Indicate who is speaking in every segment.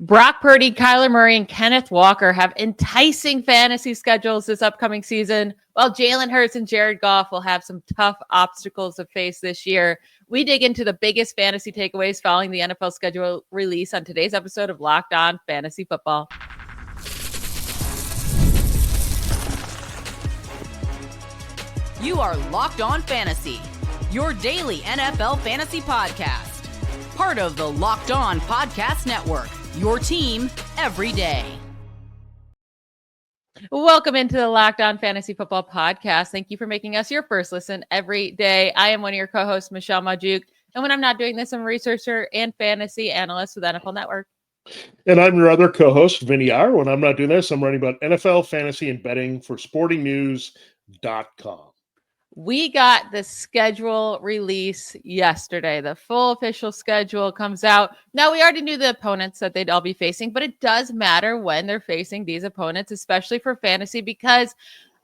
Speaker 1: Brock Purdy, Kyler Murray, and Kenneth Walker have enticing fantasy schedules this upcoming season, while Jalen Hurts and Jared Goff will have some tough obstacles to face this year. We dig into the biggest fantasy takeaways following the NFL schedule release on today's episode of Locked On Fantasy Football.
Speaker 2: You are Locked On Fantasy, your daily NFL fantasy podcast. Part of the Locked On Podcast Network, your team every day.
Speaker 1: Welcome into the Locked On Fantasy Football podcast. Thank you for making us your first listen every day. I am one of your co-hosts, Michelle Magdziuk. And when I'm not doing this, I'm a researcher and fantasy analyst with NFL Network.
Speaker 3: And I'm your other co-host, Vinnie Iyer. When I'm not doing this, I'm writing about NFL, fantasy, and betting for sportingnews.com.
Speaker 1: We got the schedule release yesterday. The full official schedule comes out. Now, we already knew the opponents that they'd all be facing, but it does matter when they're facing these opponents, especially for fantasy, because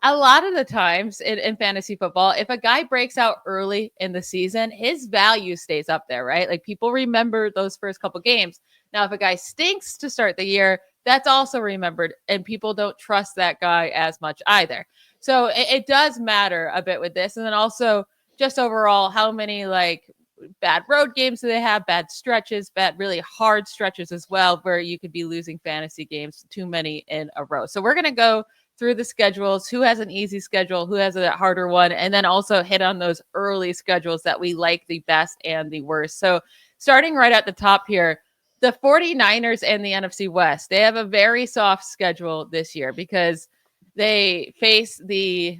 Speaker 1: a lot of the times in fantasy football, if a guy breaks out early in the season, his value stays up there, right? Like people remember those first couple games. Now, if a guy stinks to start the year, that's also remembered, and people don't trust that guy as much either. So it does matter a bit with this. And then also just overall, how many like bad road games do they have, bad stretches, bad, really hard stretches as well, where you could be losing fantasy games, too many in a row. So we're going to go through the schedules, who has an easy schedule, who has a harder one, and then also hit on those early schedules that we like the best and the worst. So starting right at the top here, the 49ers and the NFC West, they have a very soft schedule this year because they face the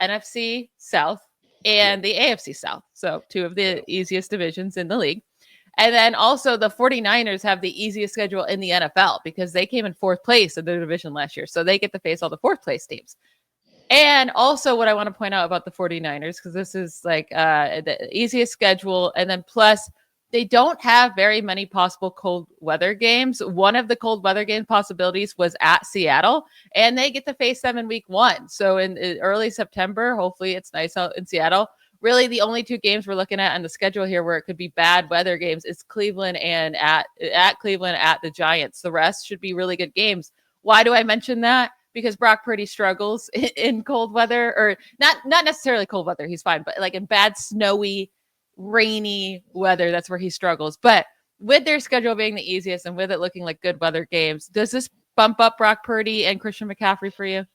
Speaker 1: NFC South and the AFC South. So two of the easiest divisions in the league. And then also the 49ers have the easiest schedule in the NFL because they came in fourth place in their division last year. So they get to face all the fourth place teams. And also what I want to point out about the 49ers, because this is like the easiest schedule. And then plus they don't have very many possible cold weather games. One of the cold weather game possibilities was at Seattle, and they get to face them in week 1. So in early September, hopefully it's nice out in Seattle. Really, the only two games we're looking at on the schedule here where it could be bad weather games is Cleveland and at Cleveland at the Giants. The rest should be really good games. Why do I mention that? Because Brock Purdy struggles in cold weather, or not necessarily cold weather. He's fine, but like in bad, snowy, rainy weather, that's where he struggles. But with their schedule being the easiest and with it looking like good weather games, does this bump up Brock Purdy and Christian McCaffrey for you?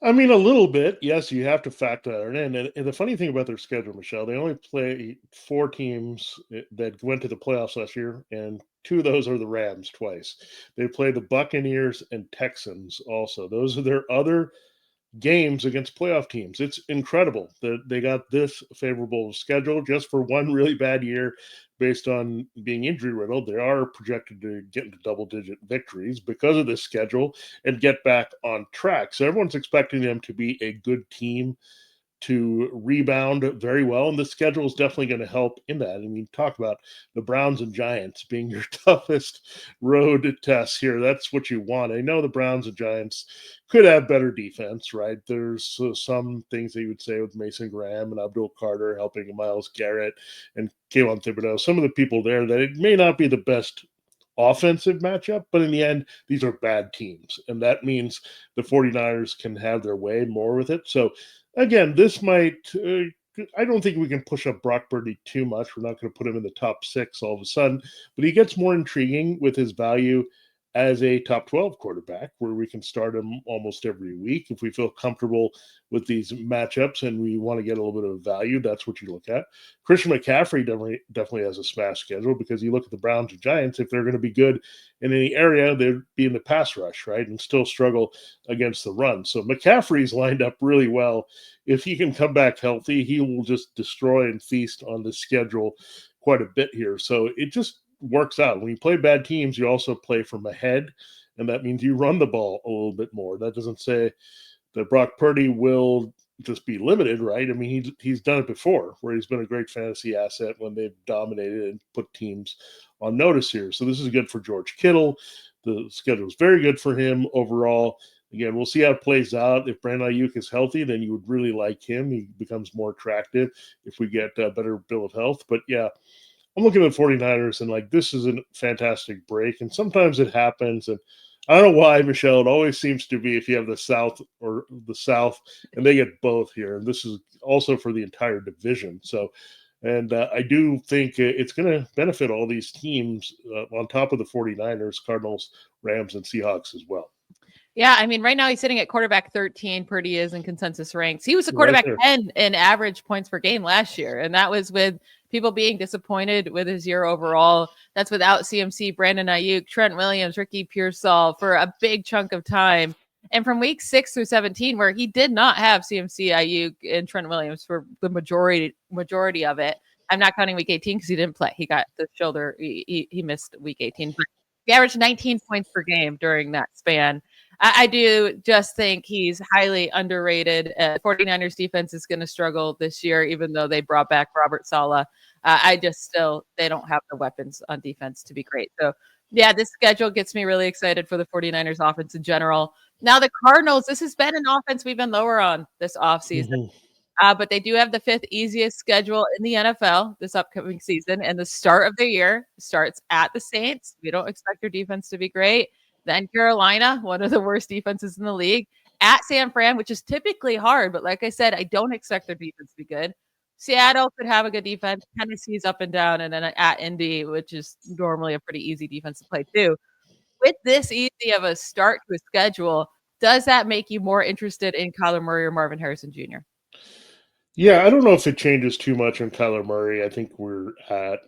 Speaker 3: I mean, a little bit. Yes, you have to factor that in. And the funny thing about their schedule, Michelle, they only play 4 teams that went to the playoffs last year, and 2 of those are the Rams twice. They play the Buccaneers and Texans also. Those are their other games against playoff teams. It's incredible that they got this favorable schedule just for one really bad year based on being injury riddled. They are projected to get into double-digit victories because of this schedule and get back on track. So everyone's expecting them to be a good team to rebound very well, and the schedule is definitely going to help in that. I mean, talk about the Browns and Giants being your toughest road tests here. That's what you want. I know the Browns and Giants could have better defense, right? There's some things that you would say with Mason Graham and Abdul Carter helping Myles Garrett and Kayvon Thibodeau. Some of the people there that it may not be the best offensive matchup, but in the end, these are bad teams, and that means the 49ers can have their way more with it. So again, this might I don't think we can push up Brock Purdy too much. We're not going to put him in the top 6 all of a sudden, but he gets more intriguing with his value as a top 12 quarterback, where we can start him almost every week. If we feel comfortable with these matchups and we want to get a little bit of value, that's what you look at. Christian McCaffrey definitely has a smash schedule, because you look at the Browns and Giants, if they're going to be good in any area, they'd be in the pass rush, right? And still struggle against the run. So McCaffrey's lined up really well. If he can come back healthy, he will just destroy and feast on the schedule quite a bit here. So it just works out. When you play bad teams, you also play from ahead, and that means you run the ball a little bit more. That doesn't say that Brock Purdy will just be limited, right? I mean, he's done it before, where he's been a great fantasy asset when they've dominated and put teams on notice here. So this is good for George Kittle. The schedule is very good for him overall. Again, we'll see how it plays out. If Brandon Ayuk is healthy, then you would really like him. He becomes more attractive if we get a better bill of health. But yeah, I'm looking at the 49ers and like, this is a fantastic break. And sometimes it happens. And I don't know why, Michelle, it always seems to be if you have the South and they get both here. And this is also for the entire division. So, and I do think it's going to benefit all these teams on top of the 49ers, Cardinals, Rams, and Seahawks as well.
Speaker 1: Yeah, I mean, right now he's sitting at quarterback 13. Purdy is in consensus ranks. He was a
Speaker 3: Right
Speaker 1: quarterback
Speaker 3: there.
Speaker 1: 10 in average points per game last year, and that was with people being disappointed with his year overall. That's without CMC, Brandon Ayuk, Trent Williams, Ricky Pearsall for a big chunk of time. And from week 6 through 17, where he did not have CMC, Ayuk, and Trent Williams for the majority of it. I'm not counting week 18 because he didn't play. He got the shoulder. He missed week 18. But he averaged 19 points per game during that span. I do just think he's highly underrated. 49ers defense is going to struggle this year, even though they brought back Robert Saleh. They don't have the weapons on defense to be great. So, yeah, this schedule gets me really excited for the 49ers offense in general. Now, the Cardinals, this has been an offense we've been lower on this offseason. But they do have the 5th easiest schedule in the NFL this upcoming season. And the start of the year starts at the Saints. We don't expect their defense to be great. Then Carolina, one of the worst defenses in the league. At San Fran, which is typically hard. But like I said, I don't expect their defense to be good. Seattle could have a good defense. Tennessee's up and down. And then at Indy, which is normally a pretty easy defense to play too. With this easy of a start to a schedule, does that make you more interested in Kyler Murray or Marvin Harrison Jr.?
Speaker 3: Yeah, I don't know if it changes too much on Kyler Murray. I think we're at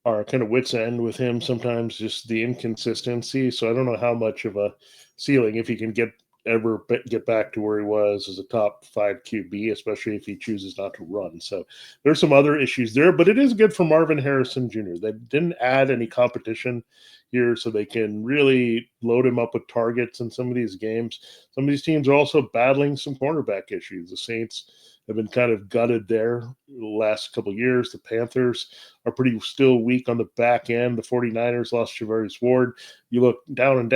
Speaker 3: our kind of wits end with him sometimes, just the inconsistency. So I don't know how much of a ceiling if he can get back to where he was as a top 5 QB, especially if he chooses not to run. So there's some other issues there, but it is good for Marvin Harrison Jr. They didn't add any competition here, so they can really load him up with targets in some of these games. Some of these teams are also battling some cornerback issues. The Saints have been kind of gutted there the last couple of years. The Panthers are pretty still weak on the back end. The 49ers lost Javarius Ward. You look down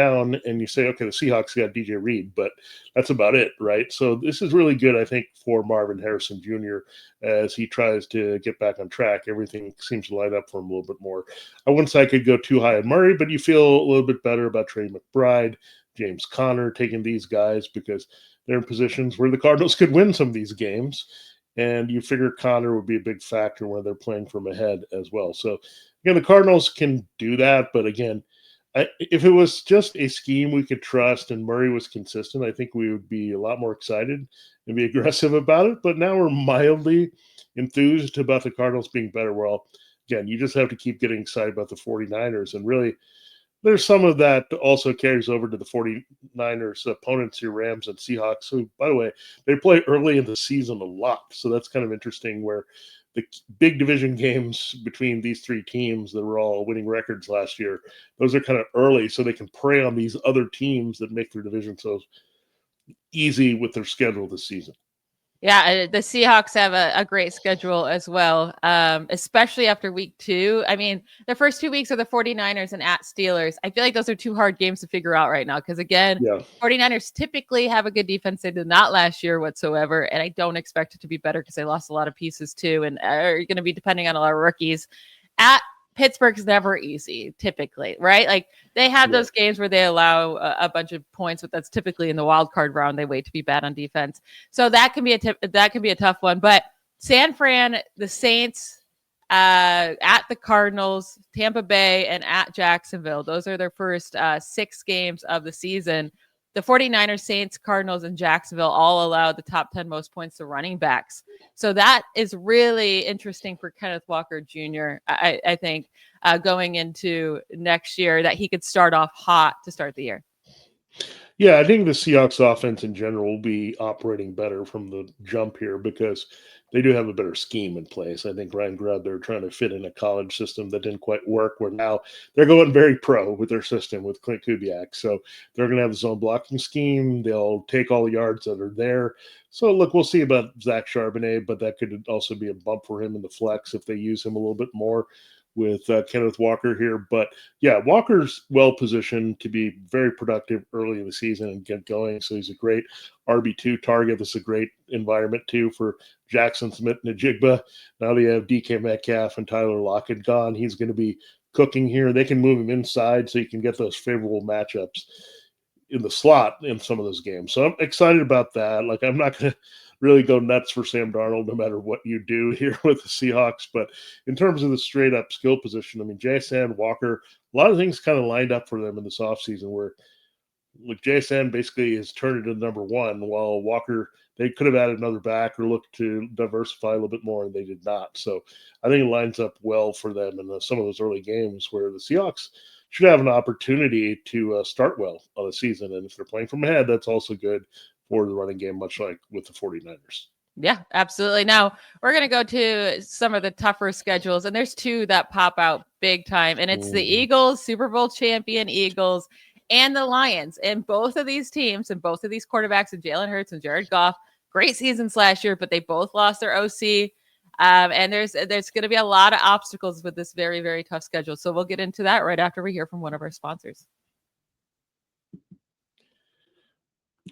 Speaker 3: and you say, okay, the Seahawks got DJ Reed, but that's about it, right? So this is really good, I think, for Marvin Harrison Jr. as he tries to get back on track. Everything seems to line up for him a little bit more. I wouldn't say I could go too high on Murray, but you feel a little bit better about Trey McBride, James Conner, taking these guys because they're in positions where the Cardinals could win some of these games. And you figure Conner would be a big factor when they're playing from ahead as well. So, again, the Cardinals can do that. But, again, if it was just a scheme we could trust and Murray was consistent, I think we would be a lot more excited and be aggressive about it. But now we're mildly enthused about the Cardinals being better. Well, again, you just have to keep getting excited about the 49ers. And really, there's some of that also carries over to the 49ers opponents here, Rams and Seahawks, who, by the way, they play early in the season a lot. So that's kind of interesting where the big division games between these 3 teams that were all winning records last year, those are kind of early so they can prey on these other teams that make their division so easy with their schedule this season.
Speaker 1: Yeah, the Seahawks have a great schedule as well, especially after week 2. I mean, the first 2 weeks are the 49ers and at Steelers. I feel like those are 2 hard games to figure out right now because, again, 49ers typically have a good defense. They did not last year whatsoever, and I don't expect it to be better because they lost a lot of pieces too and are going to be depending on a lot of rookies. At Pittsburgh's never easy, typically, right? Like they have those games where they allow a bunch of points, but that's typically in the wild card round. They wait to be bad on defense, so that can be a tough one. But San Fran, the Saints, at the Cardinals, Tampa Bay, and at Jacksonville. Those are their first 6 games of the season. The 49ers, Saints, Cardinals, and Jacksonville all allowed the top 10 most points to running backs. So that is really interesting for Kenneth Walker Jr., I think, going into next year, that he could start off hot to start the year.
Speaker 3: Yeah, I think the Seahawks offense in general will be operating better from the jump here because they do have a better scheme in place. I think Ryan Grubb, they're trying to fit in a college system that didn't quite work, where now they're going very pro with their system with Clint Kubiak. So they're going to have a zone blocking scheme. They'll take all the yards that are there. So, look, we'll see about Zach Charbonnet, but that could also be a bump for him in the flex if they use him a little bit more. with Kenneth Walker here. But yeah, Walker's well positioned to be very productive early in the season and get going. So he's a great RB2 target. This is a great environment too for Jackson Smith-Njigba. Now they have DK Metcalf and Tyler Lockett gone. He's going to be cooking here. They can move him inside so you can get those favorable matchups in the slot in some of those games. So I'm excited about that. Like, I'm not going to really go nuts for Sam Darnold no matter what you do here with the Seahawks. But in terms of the straight up skill position, I mean, JSN, Walker, a lot of things kind of lined up for them in this offseason where like JSN basically has turned into number one, while Walker, they could have added another back or looked to diversify a little bit more, and they did not. So I think it lines up well for them in some of those early games where the Seahawks should have an opportunity to start well on a season. And if they're playing from ahead, that's also good for the running game, much like with the 49ers.
Speaker 1: Yeah, absolutely. Now we're going to go to some of the tougher schedules, and there's two that pop out big time, and it's the Eagles, Super Bowl champion Eagles, and the Lions. And both of these teams and both of these quarterbacks, and Jalen Hurts and Jared Goff, great seasons last year, but they both lost their OC. And there's going to be a lot of obstacles with this very, very tough schedule. So we'll get into that right after we hear from one of our sponsors.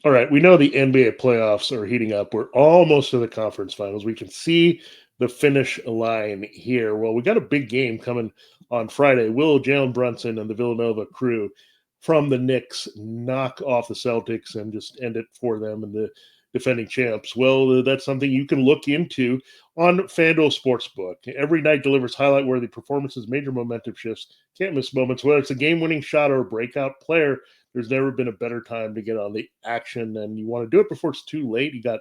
Speaker 3: All right, we know the NBA playoffs are heating up. We're almost to the conference finals. We can see the finish line here. Well, we got a big game coming on Friday. Will Jalen Brunson and the Villanova crew from the Knicks knock off the Celtics and just end it for them and the defending champs? Well, that's something you can look into on FanDuel Sportsbook. Every night delivers highlight-worthy performances, major momentum shifts, can't miss moments. Whether it's a game-winning shot or a breakout player, there's never been a better time to get on the action, and you want to do it before it's too late. You got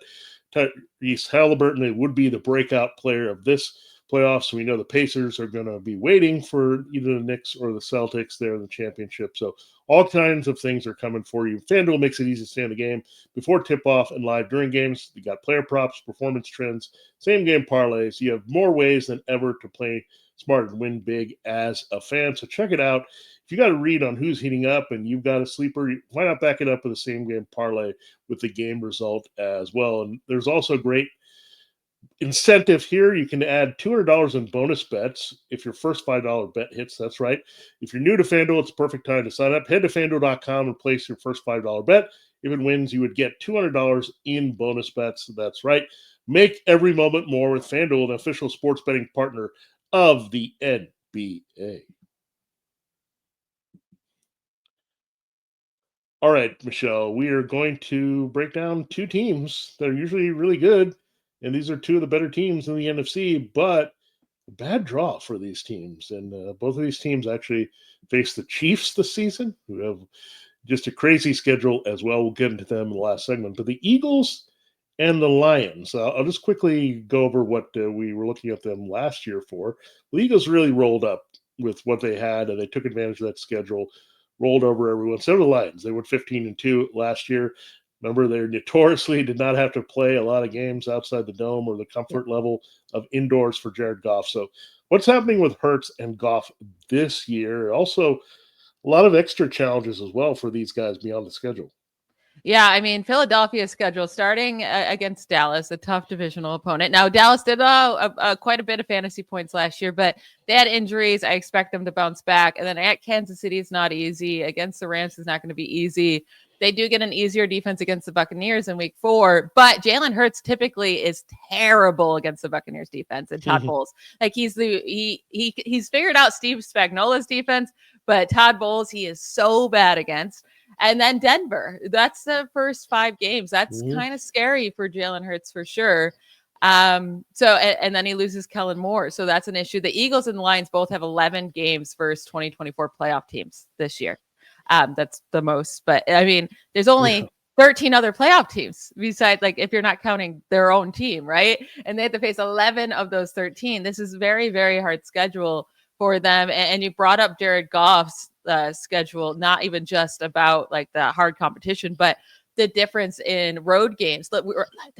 Speaker 3: Tyrese Halliburton, it would be the breakout player of this playoffs. So we know the Pacers are going to be waiting for either the Knicks or the Celtics there in the championship. So all kinds of things are coming for you. FanDuel makes it easy to stay in the game before tip-off and live during games. You got player props, performance trends, same-game parlays. You have more ways than ever to play smart and win big as a fan. So check it out. If you got a read on who's heating up and you've got a sleeper, why not back it up with the same-game parlay with the game result as well? And there's also great incentive here. You can add $200 in bonus bets if your first $5 bet hits. That's right. If you're new to FanDuel, it's the perfect time to sign up. Head to FanDuel.com and place your first $5 bet. If it wins, you would get $200 in bonus bets. That's right. Make every moment more with FanDuel, an official sports betting partner of the NBA. All right, Michelle, we are going to break down two teams that are usually really good. And these are two of the better teams in the NFC, but a bad draw for these teams. And both of these teams actually face the Chiefs this season, who have just a crazy schedule as well. We'll get into them in the last segment. But the Eagles and the Lions, I'll just quickly go over what we were looking at them last year for. The Eagles really rolled up with what they had, and they took advantage of that schedule, rolled over everyone. So did the Lions. They went 15-2 last year. Remember, they notoriously did not have to play a lot of games outside the dome or the comfort level of indoors for Jared Goff. So what's happening with Hurts and Goff this year? Also, a lot of extra challenges as well for these guys beyond the schedule.
Speaker 1: Yeah, I mean, Philadelphia's schedule starting against Dallas, a tough divisional opponent. Now, Dallas did quite a bit of fantasy points last year, but they had injuries. I expect them to bounce back. And then at Kansas City, it's not easy. Against the Rams, it's not going to be easy. They do get an easier defense against the Buccaneers in week 4, but Jalen Hurts typically is terrible against the Buccaneers defense and Todd Bowles. Like he's figured out Steve Spagnuolo's defense, but Todd Bowles, he is so bad against. And then Denver, that's the first 5 games. That's kind of scary for Jalen Hurts for sure. And then he loses Kellen Moore. So that's an issue. The Eagles and the Lions both have 11 games versus 2024 playoff teams this year. That's the most, but I mean, there's only 13 other playoff teams besides, like, if you're not counting their own team, right? And they have to face 11 of those 13. This is very, very hard schedule for them. And you brought up Jared Goff's schedule, not even just about like the hard competition, but the difference in road games. There's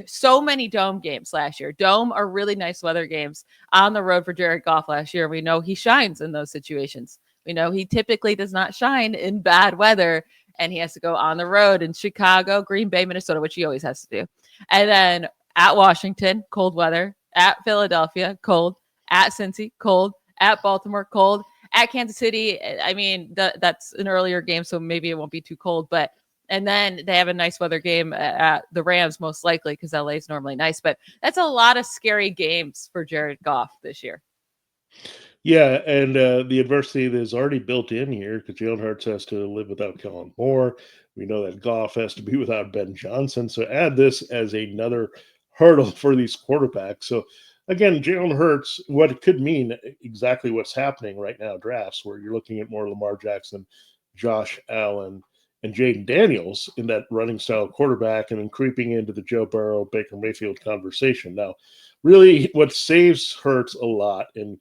Speaker 1: so many dome games last year. Dome are really nice weather games on the road for Jared Goff last year. We know he shines in those situations. We know he typically does not shine in bad weather, and he has to go on the road in Chicago, Green Bay, Minnesota, which he always has to do. And then at Washington, cold weather. At Philadelphia, cold. At Cincy, cold. at Baltimore, cold. At Kansas City, I mean, that's an earlier game, so maybe it won't be too cold. But and then they have a nice weather game at the Rams, most likely, because LA is normally nice. But that's a lot of scary games for Jared Goff this year.
Speaker 3: Yeah, and the adversity that is already built in here because Jalen Hurts has to live without Kellen Moore. We know that Goff has to be without Ben Johnson. So add this as another hurdle for these quarterbacks. So again, Jalen Hurts, what it could mean exactly what's happening right now, drafts where you're looking at more Lamar Jackson, Josh Allen, and Jaden Daniels in that running style quarterback, and then creeping into the Joe Burrow, Baker Mayfield conversation. Now, really, what saves Hurts a lot, and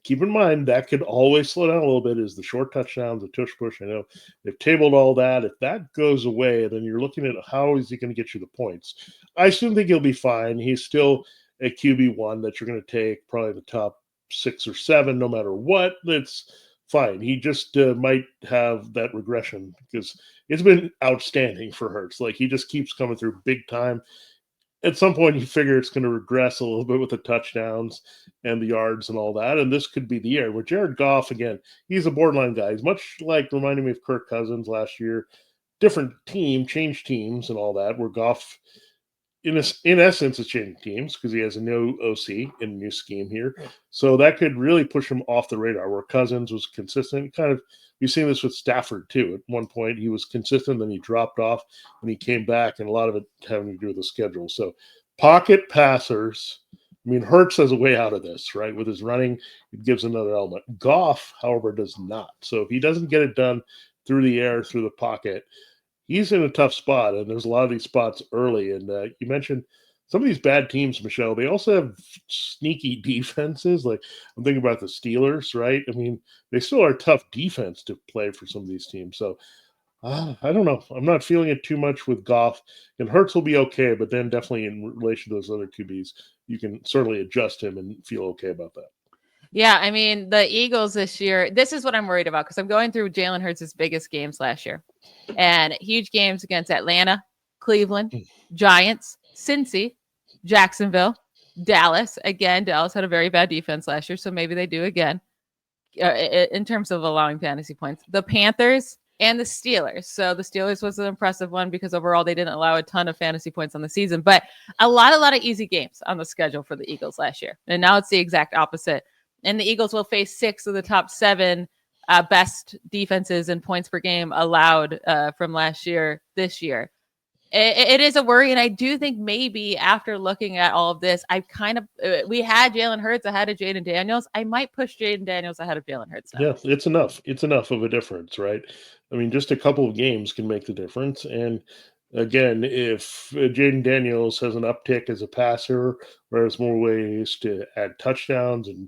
Speaker 3: keep in mind that could always slow down a little bit, is the short touchdowns, the tush push. I know they've tabled all that. If that goes away, then you're looking at how is he going to get you the points. I still think he'll be fine. He's still a QB1 that you're going to take probably the top 6 or 7 no matter what. That's fine. He just might have that regression because it's been outstanding for Hurts. Like, he just keeps coming through big time. At some point, you figure it's going to regress a little bit with the touchdowns and the yards and all that. And this could be the year where Jared Goff, again, he's a borderline guy. He's much like reminding me of Kirk Cousins last year. Different team, changed teams and all that, where Goff, in essence, is changing teams because he has a new OC and a new scheme here. So that could really push him off the radar, where Cousins was consistent. Kind of, we've seen this with Stafford too. At one point, he was consistent, then he dropped off, and he came back, and a lot of it having to do with the schedule. So pocket passers, I mean, Hurts has a way out of this, right? With his running, it gives another element. Goff, however, does not. So if he doesn't get it done through the air, through the pocket, he's in a tough spot, and there's a lot of these spots early. And you mentioned some of these bad teams, Michelle. They also have sneaky defenses. Like, I'm thinking about the Steelers, right? I mean, they still are a tough defense to play for some of these teams. So I don't know. I'm not feeling it too much with Goff. And Hurts will be okay, but then definitely in relation to those other QBs, you can certainly adjust him and feel okay about that.
Speaker 1: Yeah, I mean, the Eagles this year, this is what I'm worried about because I'm going through Jalen Hurts' biggest games last year. And huge games against Atlanta, Cleveland, Giants, Cincy, Jacksonville, Dallas. Again, Dallas had a very bad defense last year, so maybe they do again in terms of allowing fantasy points. The Panthers and the Steelers. So the Steelers was an impressive one because overall they didn't allow a ton of fantasy points on the season, but a lot of easy games on the schedule for the Eagles last year. And now it's the exact opposite. And the Eagles will face 6 of the top 7 best defenses and points per game allowed from last year this year. It is a worry, and I do think maybe after looking at all of this, I kind of we had Jalen Hurts ahead of Jaden Daniels. I might push Jaden Daniels ahead of Jalen Hurts now.
Speaker 3: Yeah, it's enough. It's enough of a difference, right? I mean, just a couple of games can make the difference. And again, if Jaden Daniels has an uptick as a passer, or has more ways to add touchdowns, and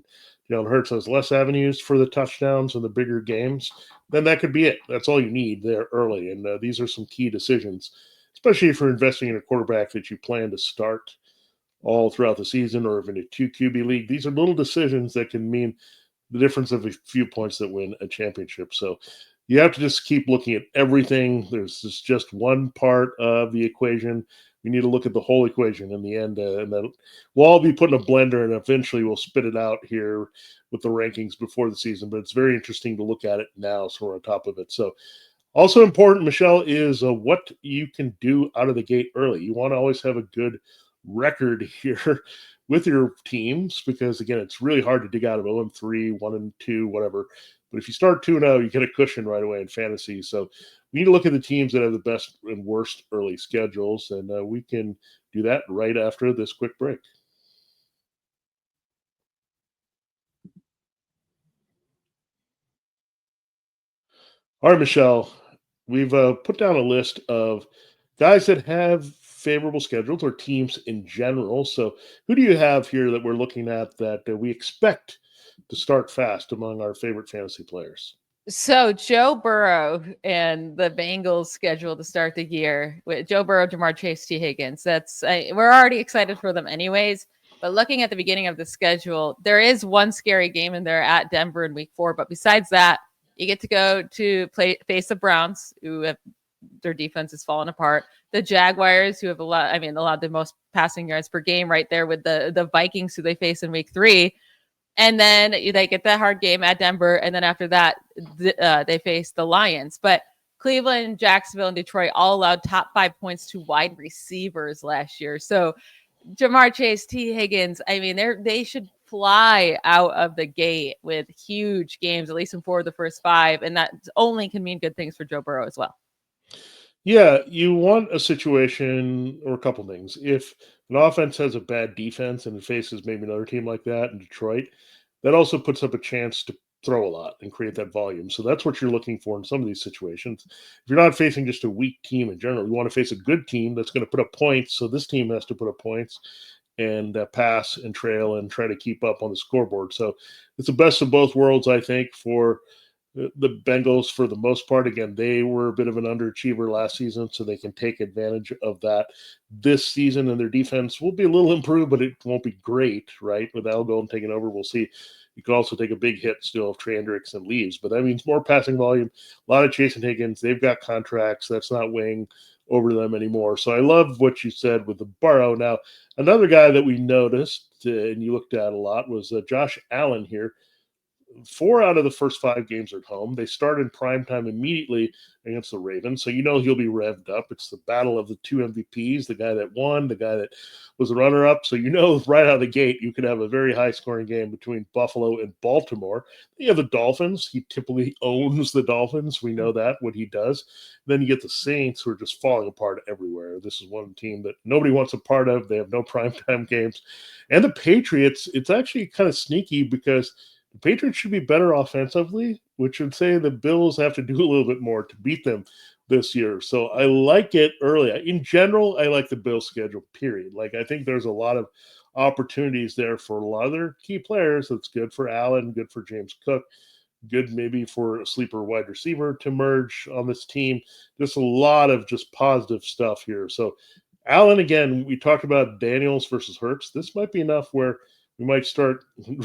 Speaker 3: Jalen Hurts has less avenues for the touchdowns in the bigger games, then that could be it. That's all you need there early. And these are some key decisions, especially if you're investing in a quarterback that you plan to start all throughout the season or in a 2 QB league. These are little decisions that can mean the difference of a few points that win a championship. So you have to just keep looking at everything. There's just one part of the equation. We need to look at the whole equation in the end, and then we'll all be put in a blender, and eventually we'll spit it out here with the rankings before the season. But it's very interesting to look at it now, so we're on top of it. So also important, Michelle, is what you can do out of the gate early. You want to always have a good record here with your teams because, again, it's really hard to dig out of 0-3, 1-2, whatever. But if you start 2-0, you get a cushion right away in fantasy. So we need to look at the teams that have the best and worst early schedules, and we can do that right after this quick break. All right, Michelle, we've put down a list of guys that have favorable schedules or teams in general. So who do you have here that we're looking at that we expect to start fast among our favorite fantasy players?
Speaker 1: So Joe Burrow and the Bengals schedule to start the year with Joe Burrow, Jamar Chase, T. Higgins. We're already excited for them anyways. But looking at the beginning of the schedule, there is one scary game in there at Denver in week 4. But besides that, you get to go to face the Browns, who have their defense is falling apart. The Jaguars, who have a lot of the most passing yards per game right there with the Vikings, who they face in week 3. And then they get that hard game at Denver. And then after that, they face the Lions. But Cleveland, Jacksonville, and Detroit all allowed top 5 points to wide receivers last year. So Jamar Chase, T. Higgins, I mean, they should fly out of the gate with huge games, at least in 4 of the first 5. And that only can mean good things for Joe Burrow as well.
Speaker 3: Yeah, you want a situation or a couple things. If an offense has a bad defense and it faces maybe another team like that in Detroit, that also puts up a chance to throw a lot and create that volume. So that's what you're looking for in some of these situations. If you're not facing just a weak team in general, you want to face a good team that's going to put up points. So this team has to put up points and pass and trail and try to keep up on the scoreboard. So it's the best of both worlds, I think, for the Bengals for the most part. Again, they were a bit of an underachiever last season, so they can take advantage of that this season, and their defense will be a little improved, but it won't be great, right? With Al Golden taking over, we'll see. You could also take a big hit still if Trey Hendrickson leaves, but that means more passing volume, a lot of Chase and Higgins. They've got contracts. That's not weighing over them anymore. So I love what you said with the Burrow. Now, another guy that we noticed and you looked at a lot was Josh Allen here. 4 out of the first 5 games are at home. They start in primetime immediately against the Ravens, so you know he'll be revved up. It's the battle of the 2 MVPs, the guy that won, the guy that was the runner-up. So you know right out of the gate you could have a very high-scoring game between Buffalo and Baltimore. You have the Dolphins. He typically owns the Dolphins. We know that, what he does. Then you get the Saints, who are just falling apart everywhere. This is one team that nobody wants a part of. They have no primetime games. And the Patriots, it's actually kind of sneaky because the Patriots should be better offensively, which would say the Bills have to do a little bit more to beat them this year. So I like it early. In general, I like the Bills schedule, period. Like, I think there's a lot of opportunities there for a lot of their key players. That's good for Allen, good for James Cook, good maybe for a sleeper wide receiver to merge on this team. Just a lot of just positive stuff here. So Allen, again, we talked about Daniels versus Hurts. This might be enough where we might start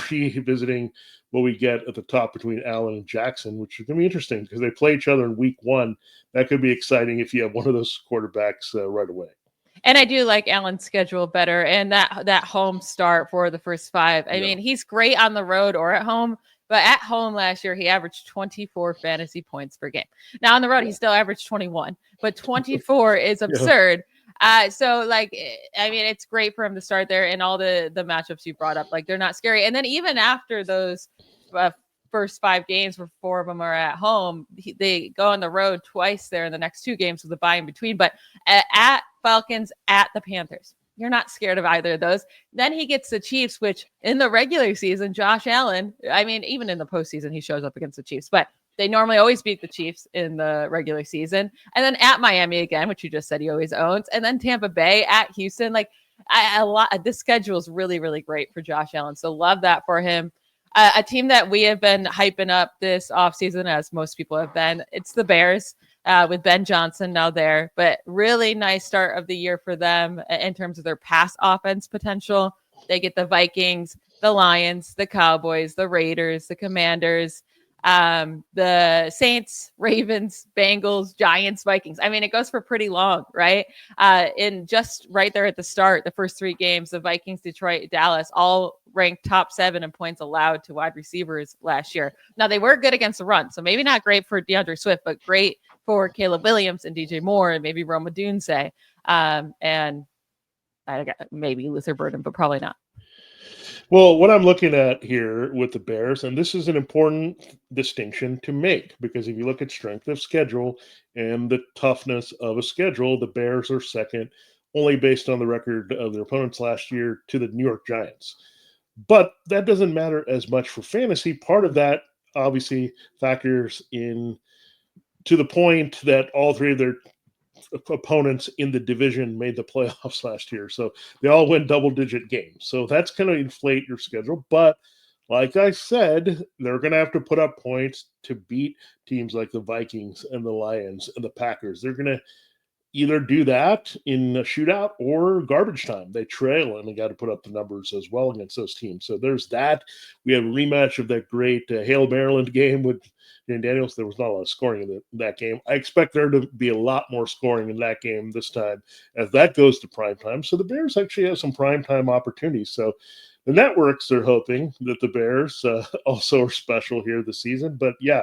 Speaker 3: revisiting what we get at the top between Allen and Jackson, which is going to be interesting because they play each other in week 1. That could be exciting if you have one of those quarterbacks right away.
Speaker 1: And I do like Allen's schedule better, and that home start for the first 5. I mean, he's great on the road or at home, but at home last year, he averaged 24 fantasy points per game. Now on the road, he still averaged 21, but 24 is absurd. So like, I mean, it's great for him to start there, and all the matchups you brought up, like, they're not scary. And then even after those first 5 games, where 4 of them are at home, they go on the road twice there in the next 2 games with a bye in between. But at Falcons, at the Panthers, you're not scared of either of those. Then he gets the Chiefs, which in the regular season, Josh Allen, I mean, even in the postseason, he shows up against the Chiefs, but they normally always beat the Chiefs in the regular season. And then at Miami again, which you just said he always owns. And then Tampa Bay, at Houston. Like, this schedule is really, really great for Josh Allen. So love that for him. A team that we have been hyping up this offseason, as most people have been, it's the Bears with Ben Johnson now there. But really nice start of the year for them in terms of their pass offense potential. They get the Vikings, the Lions, the Cowboys, the Raiders, the Commanders, the Saints, Ravens, Bengals, Giants, Vikings. I mean, it goes for pretty long, right? In just right there at the start, the first 3 games, the Vikings, Detroit, Dallas, all ranked top 7 in points allowed to wide receivers last year. Now, they were good against the run, so maybe not great for DeAndre Swift, but great for Caleb Williams and DJ Moore and maybe Roma Dunze, and I got maybe Luther Burden, but probably not.
Speaker 3: Well, what I'm looking at here with the Bears, and this is an important distinction to make, because if you look at strength of schedule and the toughness of a schedule, the Bears are second, only based on the record of their opponents last year, to the New York Giants. But that doesn't matter as much for fantasy. Part of that obviously factors in to the point that all 3 of their opponents in the division made the playoffs last year. So they all win double-digit games. So that's going to inflate your schedule. But like I said, they're going to have to put up points to beat teams like the Vikings and the Lions and the Packers. They're going to either do that in a shootout or garbage time. They trail, and they got to put up the numbers as well against those teams. So there's that. We have a rematch of that great Hale Maryland game with Jane Daniels. There was not a lot of scoring in that game. I expect there to be a lot more scoring in that game this time as that goes to prime time. So the Bears actually have some prime time opportunities. So the networks are hoping that the Bears also are special here this season. But yeah,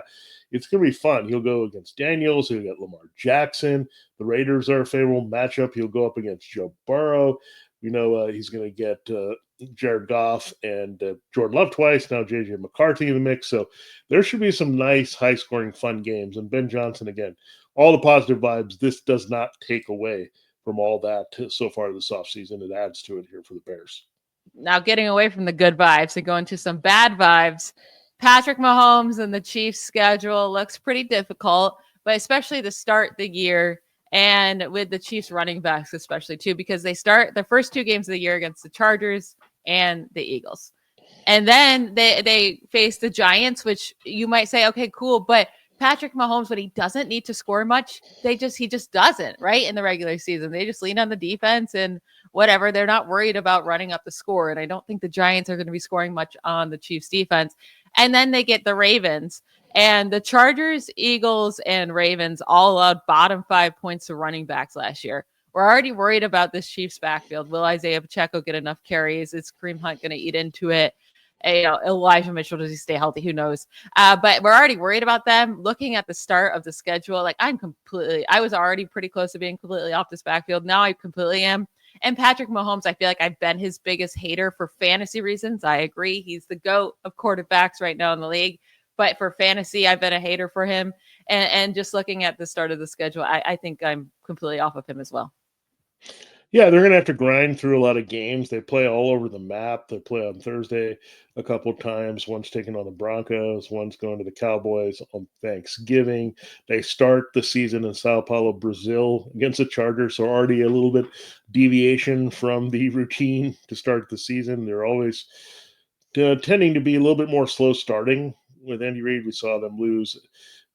Speaker 3: it's going to be fun. He'll go against Daniels. He'll get Lamar Jackson. The Raiders are a favorable matchup. He'll go up against Joe Burrow. We know he's going to get Jared Goff and Jordan Love twice. Now J.J. McCarthy in the mix. So there should be some nice, high-scoring, fun games. And Ben Johnson, again, all the positive vibes. This does not take away from all that so far this offseason. It adds to it here for the Bears.
Speaker 1: Now getting away from the good vibes and going to some bad vibes, Patrick Mahomes and the Chiefs' schedule looks pretty difficult, but especially to start the year and with the Chiefs running backs especially too, because they start the first 2 games of the year against the Chargers and the Eagles. And then they face the Giants, which you might say, okay, cool, but Patrick Mahomes, when he doesn't need to score much, he just doesn't, right? In the regular season, they just lean on the defense and whatever. They're not worried about running up the score. And I don't think the Giants are going to be scoring much on the Chiefs defense. And then they get the Ravens, and the Chargers, Eagles, and Ravens all allowed bottom 5 points to running backs last year. We're already worried about this Chiefs backfield. Will Isaiah Pacheco get enough carries? Is Kareem Hunt going to eat into it? Elijah Mitchell, does he stay healthy? Who knows? But we're already worried about them. Looking at the start of the schedule, like I was already pretty close to being completely off this backfield. Now I completely am. And Patrick Mahomes, I feel like I've been his biggest hater for fantasy reasons. I agree. He's the GOAT of quarterbacks right now in the league. But for fantasy, I've been a hater for him. And just looking at the start of the schedule, I think I'm completely off of him as well.
Speaker 3: Yeah, they're going to have to grind through a lot of games. They play all over the map. They play on Thursday a couple of times. One's taking on the Broncos. One's going to the Cowboys on Thanksgiving. They start the season in Sao Paulo, Brazil against the Chargers. So already a little bit deviation from the routine to start the season. They're always tending to be a little bit more slow starting. With Andy Reid, we saw them lose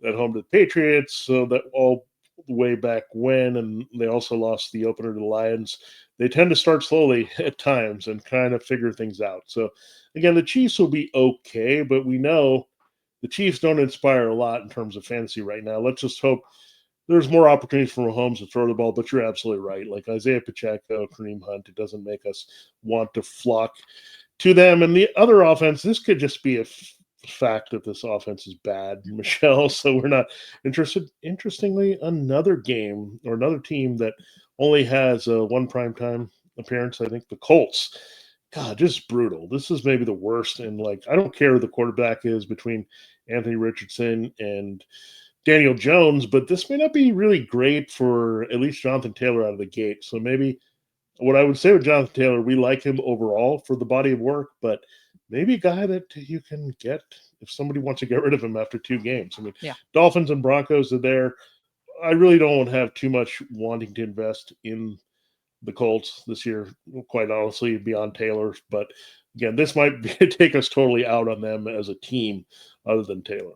Speaker 3: at home to the Patriots. So that all way back when, and they also lost the opener to the Lions. They tend to start slowly at times and kind of figure things out. So again, the Chiefs will be okay, but we know the Chiefs don't inspire a lot in terms of fantasy right now. Let's just hope there's more opportunities for Mahomes to throw the ball, but you're absolutely right. Like Isaiah Pacheco, Kareem Hunt, it doesn't make us want to flock to them. And the other offense, this could just be a fact that this offense is bad, Michelle, so we're not interested. Interestingly, another game or another team that only has one primetime appearance, I think the Colts. God, just brutal. This is maybe the worst. And like, I don't care who the quarterback is between Anthony Richardson and Daniel Jones, but this may not be really great for at least Jonathan Taylor out of the gate. So maybe what I would say with Jonathan Taylor, we like him overall for the body of work, but maybe a guy that you can get if somebody wants to get rid of him after 2 games. I mean,
Speaker 1: yeah.
Speaker 3: Dolphins and Broncos are there. I really don't have too much wanting to invest in the Colts this year, quite honestly, beyond Taylor. But again, this might take us totally out on them as a team other than Taylor.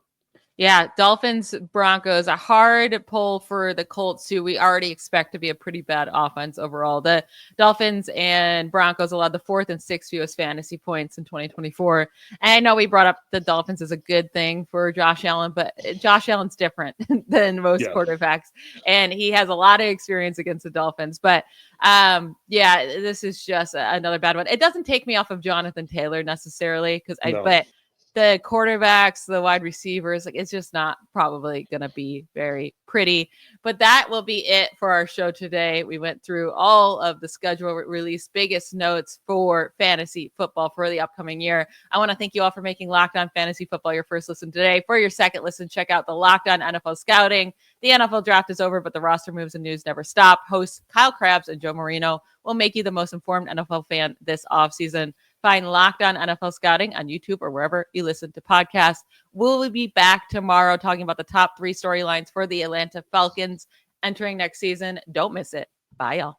Speaker 1: Yeah, Dolphins, Broncos, a hard pull for the Colts, who we already expect to be a pretty bad offense overall. The Dolphins and Broncos allowed the 4th and 6th fewest fantasy points in 2024. And I know we brought up the Dolphins as a good thing for Josh Allen, but Josh Allen's different than most quarterbacks. And he has a lot of experience against the Dolphins. But this is just another bad one. It doesn't take me off of Jonathan Taylor necessarily, but the quarterbacks, the wide receivers, like it's just not probably going to be very pretty. But that will be it for our show today. We went through all of the schedule release, biggest notes for fantasy football for the upcoming year. I want to thank you all for making Locked On Fantasy Football your first listen today. For your second listen, check out the Locked On NFL Scouting. The NFL draft is over, but the roster moves and news never stop. Hosts Kyle Krabs and Joe Marino will make you the most informed NFL fan this offseason. Find Locked On NFL Scouting on YouTube or wherever you listen to podcasts. We'll be back tomorrow talking about the top 3 storylines for the Atlanta Falcons entering next season. Don't miss it. Bye, y'all.